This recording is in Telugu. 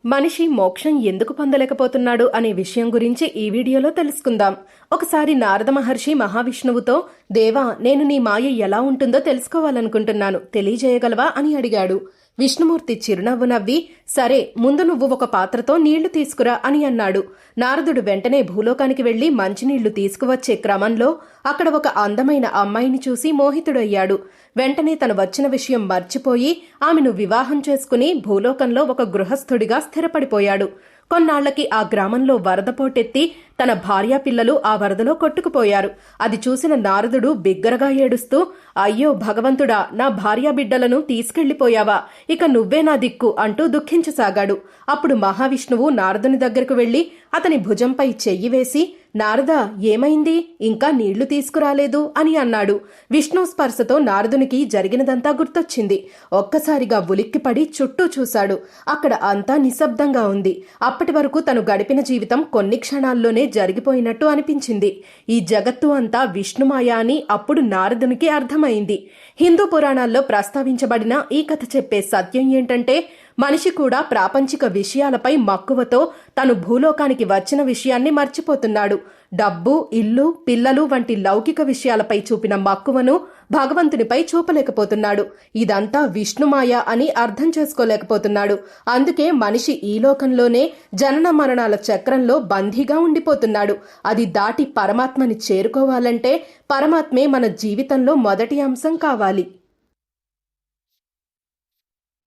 మనిషి మోక్షం ఎందుకు పొందలేకపోతున్నాడు అనే విషయం గురించి ఈ వీడియోలో తెలుసుకుందాం. ఒకసారి నారద మహర్షి మహావిష్ణువుతో, దేవా, నేను నీ మాయ ఎలా ఉంటుందో తెలుసుకోవాలనుకుంటున్నాను, తెలియజేయగలవా అని అడిగాడు. విష్ణుమూర్తి చిరునవ్వు నవ్వి, సరే, ముందు నువ్వు ఒక పాత్రతో నీళ్లు తీసుకురా అని అన్నాడు. నారదుడు వెంటనే భూలోకానికి వెళ్లి మంచినీళ్లు తీసుకువచ్చే క్రమంలో అక్కడ ఒక అందమైన అమ్మాయిని చూసి మోహితుడయ్యాడు. వెంటనే తను వచ్చిన విషయం మర్చిపోయి ఆమెను వివాహం చేసుకుని భూలోకంలో ఒక గృహస్థుడిగా స్థిరపడిపోయాడు. కొన్నాళ్లకి ఆ గ్రామంలో వరద పోటెత్తి తన భార్యా పిల్లలు ఆ వరదలో కొట్టుకుపోయారు. అది చూసిన నారదుడు బిగ్గరగా ఏడుస్తూ, అయ్యో భగవంతుడా, నా భార్యా బిడ్డలను తీసుకెళ్లిపోయావా, ఇక నువ్వే నా దిక్కు అంటూ దుఃఖించసాగాడు. అప్పుడు మహావిష్ణువు నారదుని దగ్గరకు వెళ్లి అతని భుజంపై చెయ్యి వేసి, నారదా, ఏమైంది, ఇంకా నీళ్లు తీసుకురాలేదు అని అన్నాడు. విష్ణు స్పర్శతో నారదునికి జరిగినదంతా గుర్తొచ్చింది. ఒక్కసారిగా ఉలిక్కిపడి చుట్టూ చూశాడు. అక్కడ అంతా నిశ్శబ్దంగా ఉంది. అప్పటి వరకు తను గడిపిన జీవితం కొన్ని క్షణాల్లోనే జరిగిపోయినట్టు అనిపించింది. ఈ జగత్తు అంతా విష్ణుమాయ అని అప్పుడు నారదునికి అర్థమైంది. హిందూ పురాణాల్లో ప్రస్తావించబడిన ఈ కథ చెప్పే సత్యం ఏంటంటే, మనిషి కూడా ప్రాపంచిక విషయాలపై మక్కువతో తను భూలోకానికి వచ్చిన విషయాన్ని మర్చిపోతున్నాడు. డబ్బు, ఇల్లు, పిల్లలు వంటి లౌకిక విషయాలపై చూపిన మక్కువను భగవంతునిపై చూపలేకపోతున్నాడు. ఇదంతా విష్ణుమాయ అని అర్థం చేసుకోలేకపోతున్నాడు. అందుకే మనిషి ఈ లోకంలోనే జనన మరణాల చక్రంలో బందీగా ఉండిపోతున్నాడు. అది దాటి పరమాత్మని చేరుకోవాలంటే పరమాత్మే మన జీవితంలో మొదటి అంశం కావాలి.